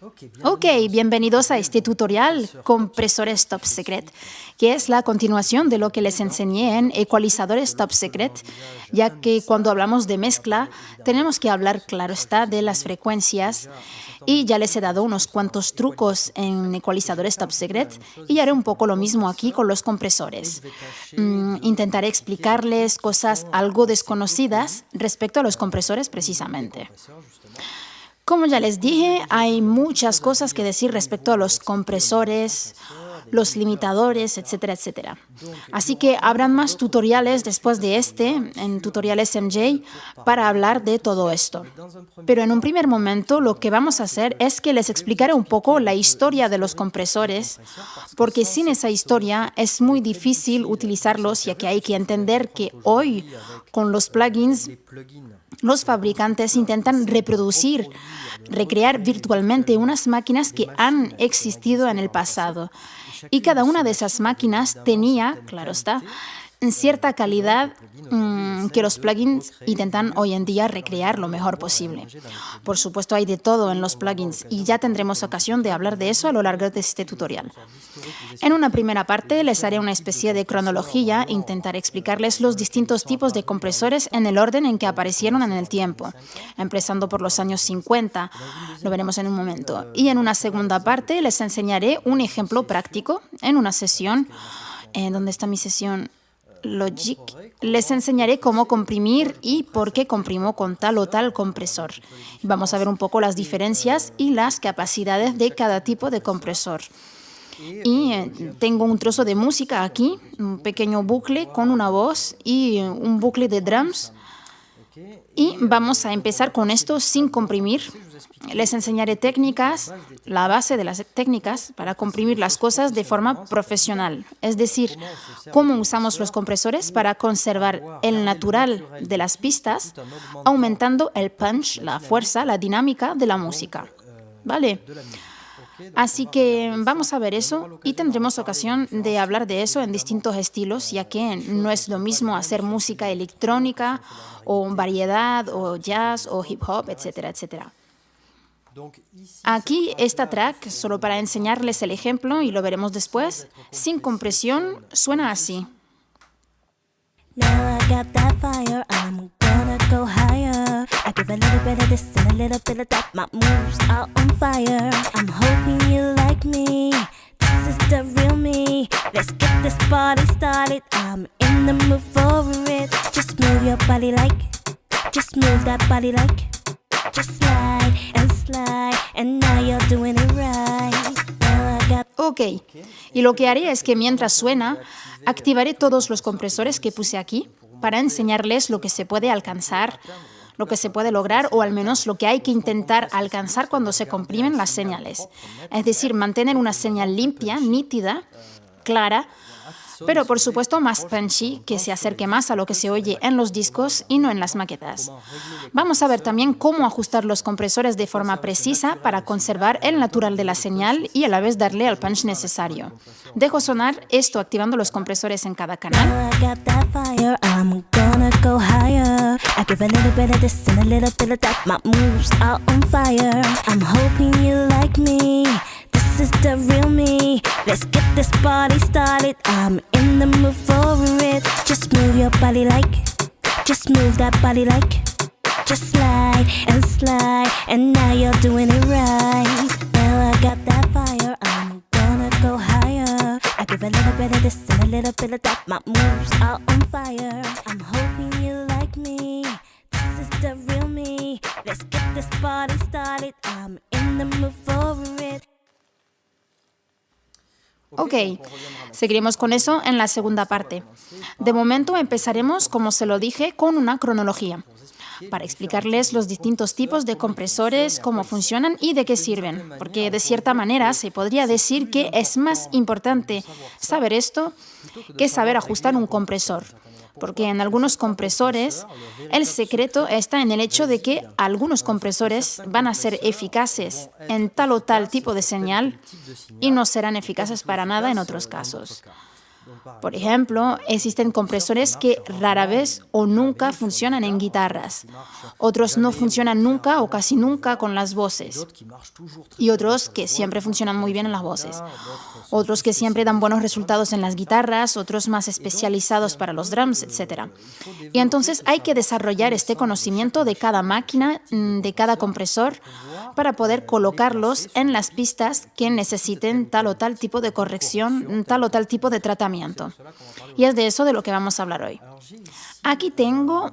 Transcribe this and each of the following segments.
Ok, bienvenidos a este tutorial Compresores Top Secret, que es la continuación de lo que les enseñé en Ecualizadores Top Secret, ya que cuando hablamos de mezcla tenemos que hablar, claro está, de las frecuencias, y ya les he dado unos cuantos trucos en Ecualizadores Top Secret y haré un poco lo mismo aquí con los compresores. Intentaré explicarles cosas algo desconocidas respecto a los compresores precisamente. Como ya les dije, hay muchas cosas que decir respecto a los compresores, los limitadores, etcétera, etcétera. Así que habrán más tutoriales después de este, en Tutoriales MJ, para hablar de todo esto. Pero en un primer momento lo que vamos a hacer es que les explicaré un poco la historia de los compresores, porque sin esa historia es muy difícil utilizarlos, ya que hay que entender que hoy, con los plugins, los fabricantes intentan recrear virtualmente unas máquinas que han existido en el pasado. Y cada una de esas máquinas tenía, claro está, cierta calidad que los plugins intentan hoy en día recrear lo mejor posible. Por supuesto, hay de todo en los plugins y ya tendremos ocasión de hablar de eso a lo largo de este tutorial. En una primera parte les haré una especie de cronología, intentaré explicarles los distintos tipos de compresores en el orden en que aparecieron en el tiempo, empezando por los años 50, lo veremos en un momento. Y en una segunda parte les enseñaré un ejemplo práctico en una sesión. ¿Dónde está mi sesión? Logic. Les enseñaré cómo comprimir y por qué comprimo con tal o tal compresor. Vamos a ver un poco las diferencias y las capacidades de cada tipo de compresor. Y tengo un trozo de música aquí, un pequeño bucle con una voz y un bucle de drums. Y vamos a empezar con esto sin comprimir. Les enseñaré técnicas, la base de las técnicas para comprimir las cosas de forma profesional. Es decir, cómo usamos los compresores para conservar el natural de las pistas, aumentando el punch, la fuerza, la dinámica de la música. ¿Vale? Así que vamos a ver eso y tendremos ocasión de hablar de eso en distintos estilos, ya que no es lo mismo hacer música electrónica o variedad o jazz o hip hop, etcétera, etcétera. Aquí esta track, solo para enseñarles el ejemplo y lo veremos después, sin compresión, suena así. Now I got that fire, I'm gonna go higher. I give a little bit of this and a little bit of that. My moves are on fire. I'm hoping you like me. This is the real me. Let's get this party started. I'm in the mood for it. Just move your body like. Just move that body like. Just slide and slide. And now you're doing it right. Ok, y lo que haré es que mientras suena, activaré todos los compresores que puse aquí para enseñarles lo que se puede alcanzar, lo que se puede lograr o al menos lo que hay que intentar alcanzar cuando se comprimen las señales. Es decir, mantener una señal limpia, nítida, clara, pero por supuesto más punchy, que se acerque más a lo que se oye en los discos y no en las maquetas. Vamos a ver también cómo ajustar los compresores de forma precisa para conservar el natural de la señal y a la vez darle al punch necesario. Dejo sonar esto activando los compresores en cada canal. This is the real me. Let's get this party started. I'm in the mood for it. Just move your body like. Just move that body like. Just slide and slide. And now you're doing it right. Now I got that fire. I'm gonna go higher. I give a little bit of this and a little bit of that. My moves are on fire. I'm hoping you like me. This is the real me. Let's get this party started. I'm in the mood for it. Ok, seguiremos con eso en la segunda parte. De momento empezaremos, como se lo dije, con una cronología, para explicarles los distintos tipos de compresores, cómo funcionan y de qué sirven, porque de cierta manera se podría decir que es más importante saber esto que saber ajustar un compresor. Porque en algunos compresores el secreto está en el hecho de que algunos compresores van a ser eficaces en tal o tal tipo de señal y no serán eficaces para nada en otros casos. Por ejemplo, existen compresores que rara vez o nunca funcionan en guitarras. Otros no funcionan nunca o casi nunca con las voces. Y otros que siempre funcionan muy bien en las voces. Otros que siempre dan buenos resultados en las guitarras, otros más especializados para los drums, etc. Y entonces hay que desarrollar este conocimiento de cada máquina, de cada compresor, para poder colocarlos en las pistas que necesiten tal o tal tipo de corrección, tal o tal tipo de tratamiento. Y es de eso de lo que vamos a hablar hoy. Aquí tengo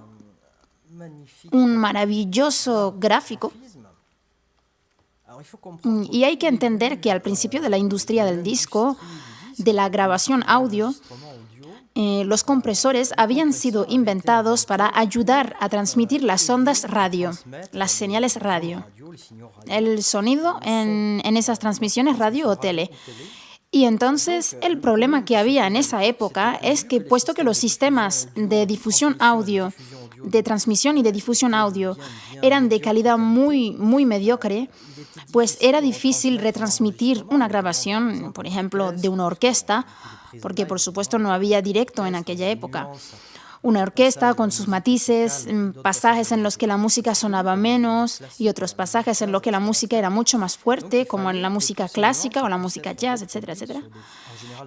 un maravilloso gráfico y hay que entender que al principio de la industria del disco, de la grabación audio, los compresores habían sido inventados para ayudar a transmitir las ondas radio, las señales radio, el sonido en esas transmisiones radio o tele. Y entonces el problema que había en esa época es que, puesto que los sistemas de difusión audio, de transmisión y de difusión audio eran de calidad muy, muy mediocre, pues era difícil retransmitir una grabación, por ejemplo, de una orquesta, porque por supuesto no había directo en aquella época. Una orquesta con sus matices, pasajes en los que la música sonaba menos y otros pasajes en los que la música era mucho más fuerte, como en la música clásica o la música jazz, etcétera, etcétera.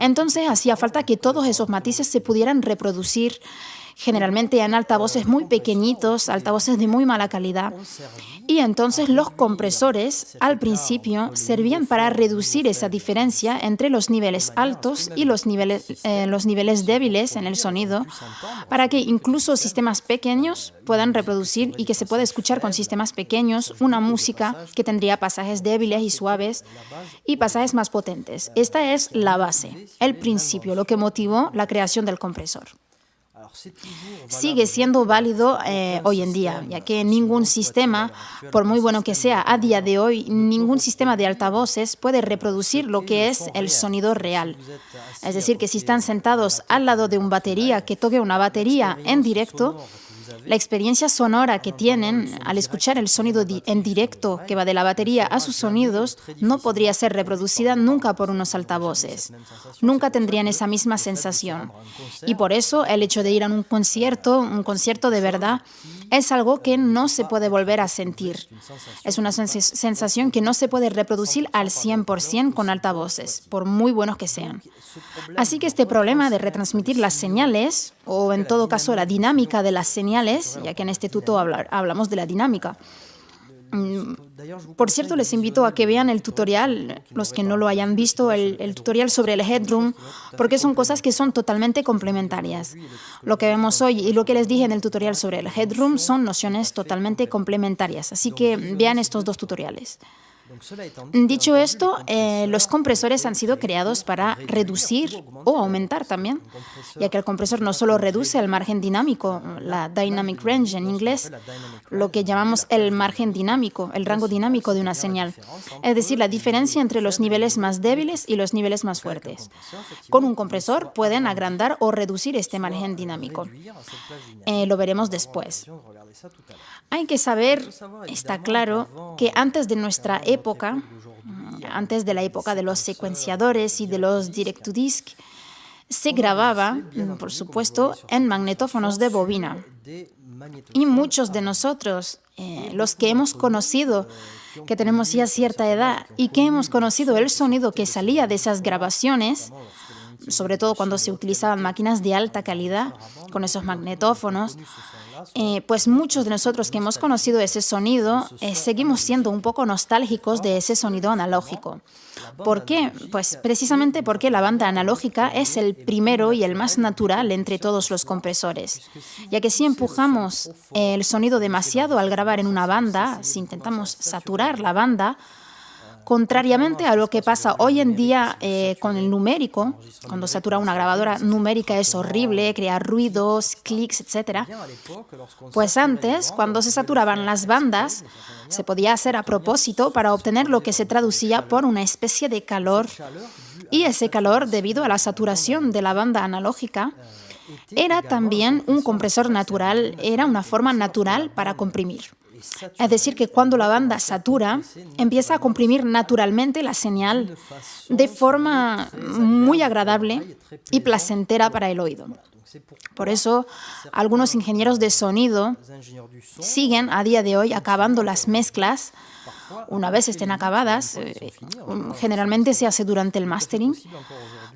Entonces hacía falta que todos esos matices se pudieran reproducir generalmente en altavoces muy pequeñitos, altavoces de muy mala calidad. Y entonces los compresores, al principio, servían para reducir esa diferencia entre los niveles altos y los niveles débiles en el sonido, para que incluso sistemas pequeños puedan reproducir y que se pueda escuchar con sistemas pequeños una música que tendría pasajes débiles y suaves y pasajes más potentes. Esta es la base, el principio, lo que motivó la creación del compresor. Sigue siendo válido hoy en día, ya que ningún sistema, por muy bueno que sea a día de hoy, ningún sistema de altavoces puede reproducir lo que es el sonido real. Es decir, que si están sentados al lado de un batería que toque una batería en directo, la experiencia sonora que tienen al escuchar el sonido en directo que va de la batería a sus sonidos no podría ser reproducida nunca por unos altavoces. Nunca tendrían esa misma sensación. Y por eso el hecho de ir a un concierto de verdad, es algo que no se puede volver a sentir. Es una sensación que no se puede reproducir al 100% con altavoces, por muy buenos que sean. Así que este problema de retransmitir las señales, o en todo caso la dinámica de las señales, ya que en este tuto hablamos de la dinámica. Por cierto, les invito a que vean el tutorial, los que no lo hayan visto, el tutorial sobre el headroom, porque son cosas que son totalmente complementarias. Lo que vemos hoy y lo que les dije en el tutorial sobre el headroom son nociones totalmente complementarias, así que vean estos dos tutoriales. Dicho esto, los compresores han sido creados para reducir o aumentar también, ya que el compresor no solo reduce el margen dinámico, la dynamic range en inglés, lo que llamamos el margen dinámico, el rango dinámico de una señal, es decir, la diferencia entre los niveles más débiles y los niveles más fuertes. Con un compresor pueden agrandar o reducir este margen dinámico. Lo veremos después. Hay que saber, está claro, que antes de nuestra época, antes de la época de los secuenciadores y de los direct-to-disc, se grababa, por supuesto, en magnetófonos de bobina. Y muchos de nosotros, los que hemos conocido, que tenemos ya cierta edad y que hemos conocido el sonido que salía de esas grabaciones, sobre todo cuando se utilizaban máquinas de alta calidad con esos magnetófonos, pues muchos de nosotros que hemos conocido ese sonido seguimos siendo un poco nostálgicos de ese sonido analógico. ¿Por qué? Pues precisamente porque la banda analógica es el primero y el más natural entre todos los compresores, ya que si empujamos el sonido demasiado al grabar en una banda, si intentamos saturar la banda, contrariamente a lo que pasa hoy en día con el numérico, cuando satura una grabadora numérica es horrible, crea ruidos, clics, etc. Pues antes, cuando se saturaban las bandas, se podía hacer a propósito para obtener lo que se traducía por una especie de calor. Y ese calor, debido a la saturación de la banda analógica, era también un compresor natural, era una forma natural para comprimir. Es decir, que cuando la banda satura, empieza a comprimir naturalmente la señal de forma muy agradable y placentera para el oído. Por eso, algunos ingenieros de sonido siguen a día de hoy acabando las mezclas. Una vez estén acabadas, generalmente se hace durante el mastering.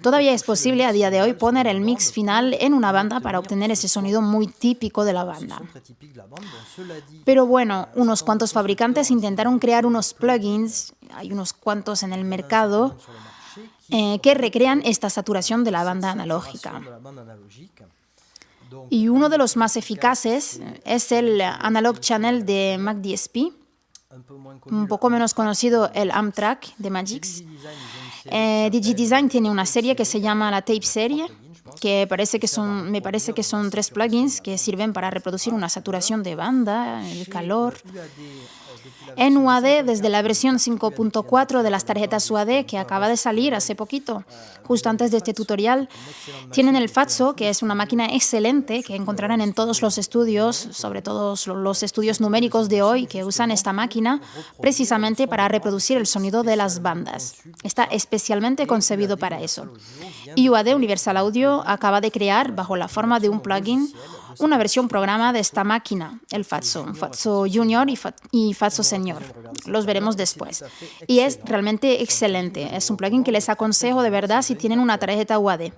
Todavía es posible a día de hoy poner el mix final en una banda para obtener ese sonido muy típico de la banda. Pero bueno, unos cuantos fabricantes intentaron crear unos plugins, hay unos cuantos en el mercado, que recrean esta saturación de la banda analógica. Y uno de los más eficaces es el Analog Channel de Mac DSP, un poco menos conocido el Amtrack de Magix. DigiDesign tiene una serie que se llama la Tape Serie, que me parece que son 3 plugins que sirven para reproducir una saturación de banda, el calor. En UAD, desde la versión 5.4 de las tarjetas UAD, que acaba de salir hace poquito, justo antes de este tutorial, tienen el Fatso, que es una máquina excelente que encontrarán en todos los estudios, sobre todo los estudios numéricos de hoy, que usan esta máquina precisamente para reproducir el sonido de las bandas. Está especialmente concebido para eso. Y UAD Universal Audio acaba de crear, bajo la forma de un plugin, una versión programa de esta máquina, el Fatso, Fatso Junior y Fatso Senior. Los veremos después. Y es realmente excelente. Es un plugin que les aconsejo de verdad si tienen una tarjeta UAD.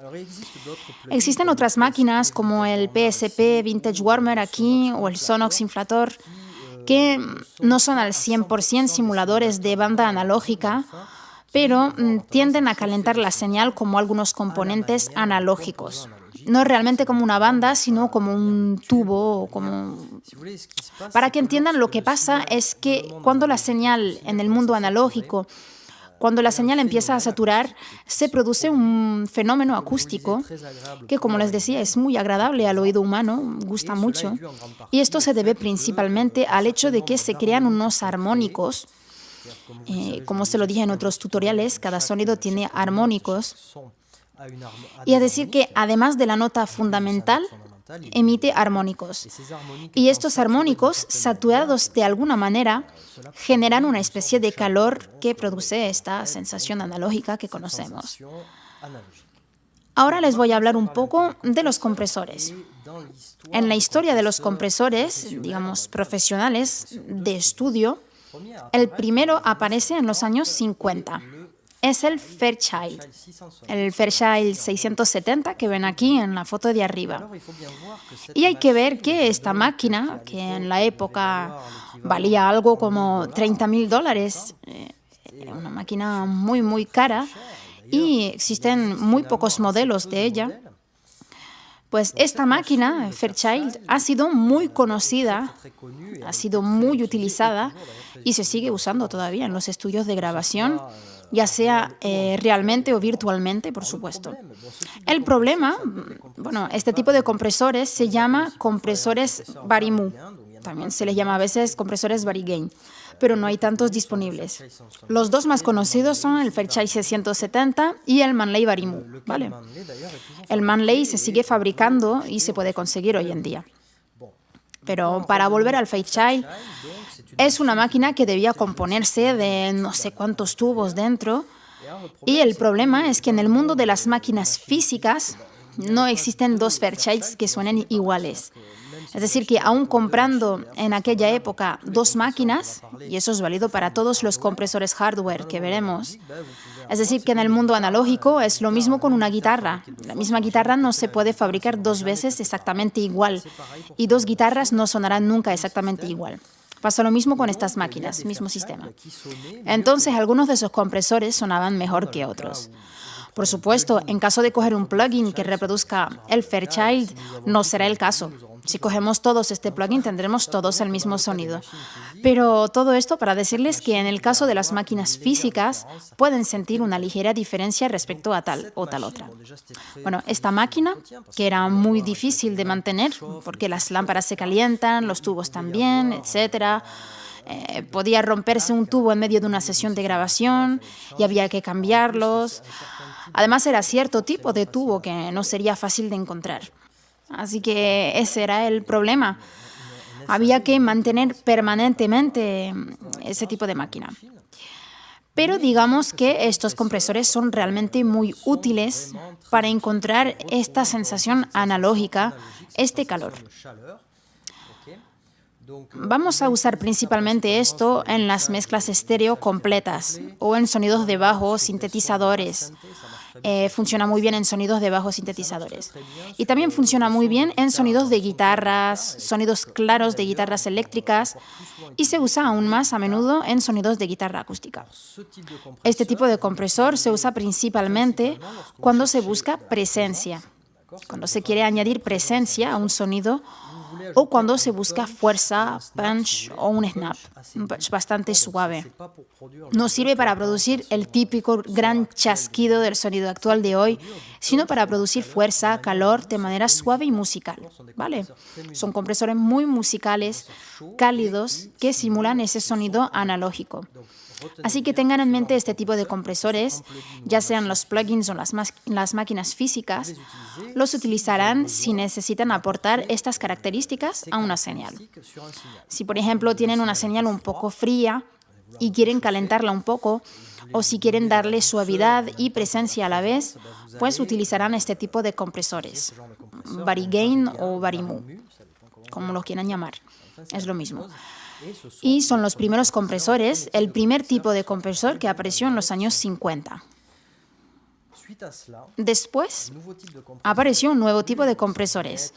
Existen otras máquinas como el PSP Vintage Warmer aquí o el Sonox Inflator, que no son al 100% simuladores de banda analógica, pero tienden a calentar la señal como algunos componentes analógicos. No realmente como una banda, sino como un tubo. Para que entiendan, lo que pasa es que cuando la señal en el mundo analógico, cuando la señal empieza a saturar, se produce un fenómeno acústico que, como les decía, es muy agradable al oído humano, gusta mucho. Y esto se debe principalmente al hecho de que se crean unos armónicos. Como se lo dije en otros tutoriales, cada sonido tiene armónicos. Y es decir que, además de la nota fundamental, emite armónicos. Y estos armónicos, saturados de alguna manera, generan una especie de calor que produce esta sensación analógica que conocemos. Ahora les voy a hablar un poco de los compresores. En la historia de los compresores, digamos, profesionales de estudio, el primero aparece en los años 50. Es el Fairchild 670 que ven aquí en la foto de arriba. Y hay que ver que esta máquina, que en la época valía algo como $30,000, una máquina muy, muy cara, y existen muy pocos modelos de ella, pues esta máquina, Fairchild, ha sido muy conocida, ha sido muy utilizada y se sigue usando todavía en los estudios de grabación, ya sea realmente o virtualmente, por supuesto. El problema, bueno, este tipo de compresores se llama compresores Varimu. También se les llama a veces compresores Varigain, pero no hay tantos disponibles. Los dos más conocidos son el Fairchild 670 y el Manley Varimu, ¿vale? El Manley se sigue fabricando y se puede conseguir hoy en día. Pero para volver al Fairchild, es una máquina que debía componerse de no sé cuántos tubos dentro, y el problema es que en el mundo de las máquinas físicas no existen dos Fairchilds que suenen iguales. Es decir, que aún comprando en aquella época dos máquinas, y eso es válido para todos los compresores hardware que veremos, es decir, que en el mundo analógico es lo mismo con una guitarra. La misma guitarra no se puede fabricar dos veces exactamente igual, y dos guitarras no sonarán nunca exactamente igual. Pasa lo mismo con estas máquinas, mismo sistema. Entonces, algunos de esos compresores sonaban mejor que otros. Por supuesto, en caso de coger un plugin que reproduzca el Fairchild, no será el caso. Si cogemos todos este plugin, tendremos todos el mismo sonido. Pero todo esto para decirles que en el caso de las máquinas físicas, pueden sentir una ligera diferencia respecto a tal o tal otra. Bueno, esta máquina, que era muy difícil de mantener, porque las lámparas se calientan, los tubos también, etc., podía romperse un tubo en medio de una sesión de grabación y había que cambiarlos. Además, era cierto tipo de tubo que no sería fácil de encontrar. Así que ese era el problema. había que mantener permanentemente ese tipo de máquina. Pero digamos que estos compresores son realmente muy útiles para encontrar esta sensación analógica, este calor. Vamos a usar principalmente esto en las mezclas estéreo completas o en sonidos de bajo sintetizadores. Funciona muy bien en sonidos de bajos sintetizadores. Y también funciona muy bien en sonidos de guitarras, sonidos claros de guitarras eléctricas, y se usa aún más a menudo en sonidos de guitarra acústica. Este tipo de compresor se usa principalmente cuando se busca presencia, cuando se quiere añadir presencia a un sonido o cuando se busca fuerza, punch o un snap, un punch bastante suave. No sirve para producir el típico gran chasquido del sonido actual de hoy, sino para producir fuerza, calor de manera suave y musical, ¿vale? Son compresores muy musicales, cálidos, que simulan ese sonido analógico. Así que tengan en mente este tipo de compresores, ya sean los plugins o las máquinas físicas, los utilizarán si necesitan aportar estas características a una señal. Si, por ejemplo, tienen una señal un poco fría y quieren calentarla un poco, o si quieren darle suavidad y presencia a la vez, pues utilizarán este tipo de compresores, Varigain o Varimu, como lo quieran llamar, es lo mismo. Y son los primeros compresores, el primer tipo de compresor que apareció en los años 50. Después apareció un nuevo tipo de compresores,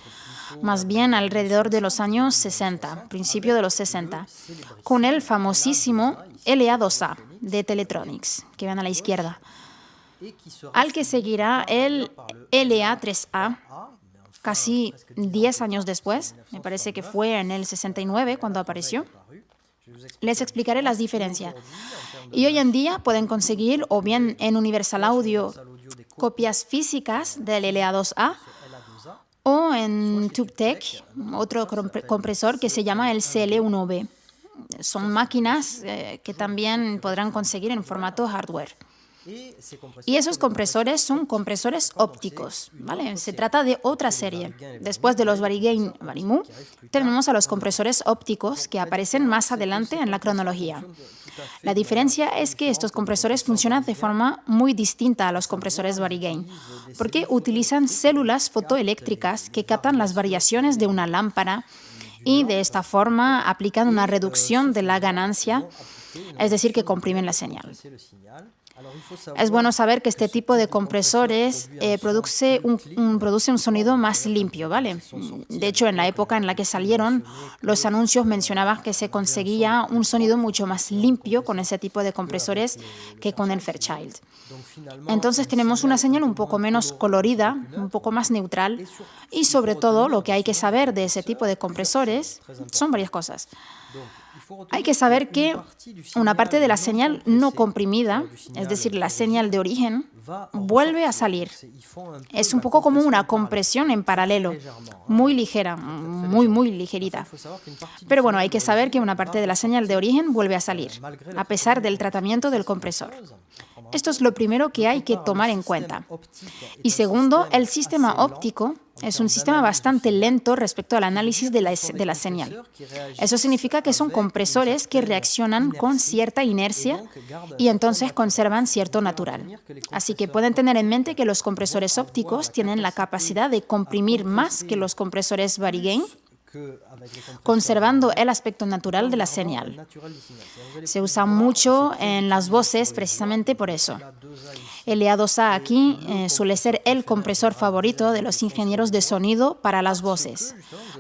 más bien alrededor de los años 60, principio de los 60, con el famosísimo LA2A de Teletronics, que ven a la izquierda, al que seguirá el LA3A, casi 10 años después, me parece que fue en el 69 cuando apareció. Les explicaré las diferencias. Y hoy en día pueden conseguir, o bien en Universal Audio, copias físicas del LA2A, o en TubeTech, otro compresor que se llama el CL1B. Son máquinas que también podrán conseguir en formato hardware. Y esos compresores son compresores ópticos, ¿vale? Se trata de otra serie. Después de los Varigain Varimu, tenemos a los compresores ópticos que aparecen más adelante en la cronología. La diferencia es que estos compresores funcionan de forma muy distinta a los compresores Varigain, porque utilizan células fotoeléctricas que captan las variaciones de una lámpara y de esta forma aplican una reducción de la ganancia, es decir, que comprimen la señal. Es bueno saber que este tipo de compresores produce un sonido más limpio, ¿vale? De hecho, en la época en la que salieron, los anuncios mencionaban que se conseguía un sonido mucho más limpio con ese tipo de compresores que con el Fairchild. Entonces tenemos una señal un poco menos colorida, un poco más neutral, y sobre todo lo que hay que saber de ese tipo de compresores son varias cosas. Hay que saber que una parte de la señal no comprimida, es decir, la señal de origen, vuelve a salir. Es un poco como una compresión en paralelo, muy ligera, muy ligerita. Pero bueno, hay que saber que una parte de la señal de origen vuelve a salir, a pesar del tratamiento del compresor. Esto es lo primero que hay que tomar en cuenta. Y segundo, el sistema óptico es un sistema bastante lento respecto al análisis de la señal. Eso significa que son compresores que reaccionan con cierta inercia y entonces conservan cierto natural. Así que pueden tener en mente que los compresores ópticos tienen la capacidad de comprimir más que los compresores Varigain, conservando el aspecto natural de la señal. Se usa mucho en las voces precisamente por eso. El LA2A aquí suele ser el compresor favorito de los ingenieros de sonido para las voces,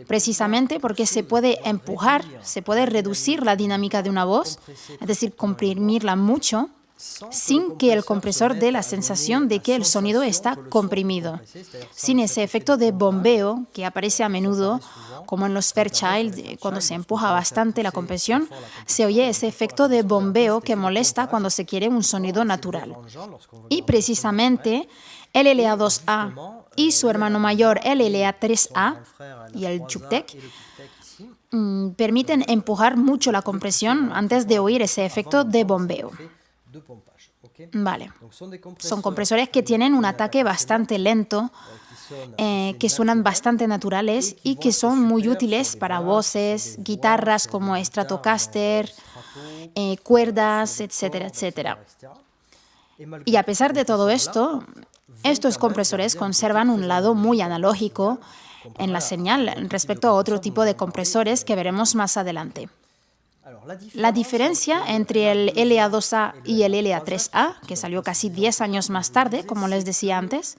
precisamente porque se puede empujar, se puede reducir la dinámica de una voz, es decir, comprimirla mucho, sin que el compresor dé la sensación de que el sonido está comprimido, sin ese efecto de bombeo que aparece a menudo, como en los Fairchild, cuando se empuja bastante la compresión, se oye ese efecto de bombeo que molesta cuando se quiere un sonido natural. Y precisamente el LA2A y su hermano mayor, el LA3A y el TubeTech, permiten empujar mucho la compresión antes de oír ese efecto de bombeo. Vale. Son compresores que tienen un ataque bastante lento, que suenan bastante naturales y que son muy útiles para voces, guitarras como Stratocaster, cuerdas, etcétera, etcétera. Y a pesar de todo esto, estos compresores conservan un lado muy analógico en la señal respecto a otro tipo de compresores que veremos más adelante. La diferencia entre el LA2A y el LA3A, que salió casi 10 años más tarde, como les decía antes,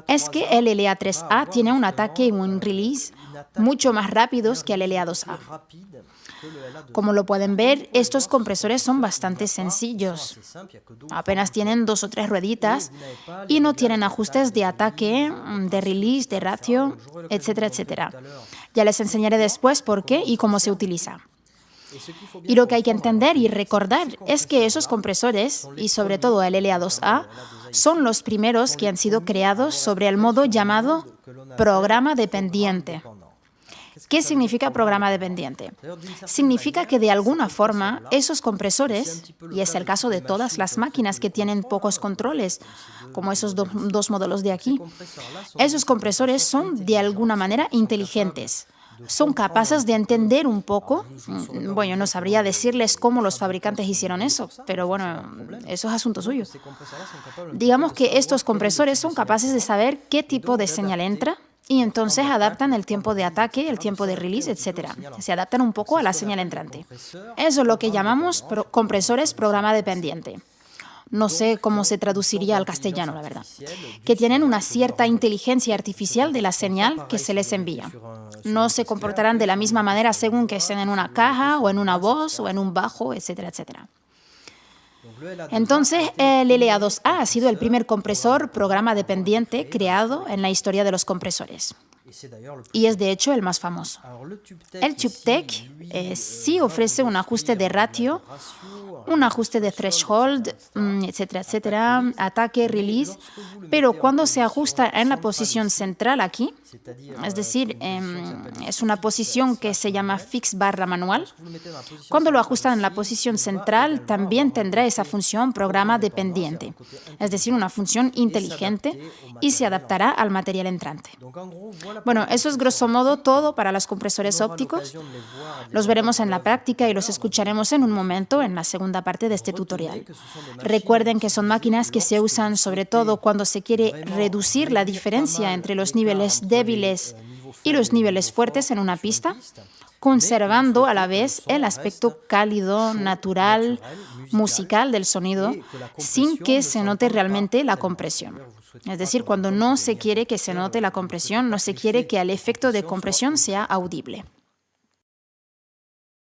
es que el LA3A tiene un ataque y un release mucho más rápidos que el LA2A. Como lo pueden ver, estos compresores son bastante sencillos. Apenas tienen 2 o 3 rueditas y no tienen ajustes de ataque, de release, de ratio, etcétera, etcétera. Ya les enseñaré después por qué y cómo se utiliza. Y lo que hay que entender y recordar es que esos compresores, y sobre todo el LA2A, son los primeros que han sido creados sobre el modo llamado programa dependiente. ¿Qué significa programa dependiente? Significa que de alguna forma esos compresores, y es el caso de todas las máquinas que tienen pocos controles, como esos dos modelos de aquí, esos compresores son de alguna manera inteligentes. Son capaces de entender un poco, bueno, no sabría decirles cómo los fabricantes hicieron eso, pero bueno, eso es asunto suyo. Digamos que estos compresores son capaces de saber qué tipo de señal entra y entonces adaptan el tiempo de ataque, el tiempo de release, etc. Se adaptan un poco a la señal entrante. Eso es lo que llamamos compresores programa dependiente. No sé cómo se traduciría al castellano, la verdad, que tienen una cierta inteligencia artificial de la señal que se les envía. No se comportarán de la misma manera según que estén en una caja o en una voz o en un bajo, etcétera, etcétera. Entonces, el LA2A ha sido el primer compresor programa dependiente creado en la historia de los compresores. Y es de hecho el más famoso. El TubeTech sí ofrece un ajuste de ratio, un ajuste de threshold, etcétera, etcétera, ataque, release, pero cuando se ajusta en la posición central aquí, es decir, es una posición que se llama fix barra manual, cuando lo ajustan en la posición central también tendrá esa función programa dependiente, es decir, una función inteligente y se adaptará al material entrante. Bueno, eso es grosso modo todo para los compresores ópticos. Los veremos en la práctica y los escucharemos en un momento en la segunda parte de este tutorial. Recuerden que son máquinas que se usan sobre todo cuando se quiere reducir la diferencia entre los niveles débiles y los niveles fuertes en una pista, conservando a la vez el aspecto cálido, natural, musical del sonido, sin que se note realmente la compresión. Es decir, cuando no se quiere que se note la compresión, no se quiere que el efecto de compresión sea audible.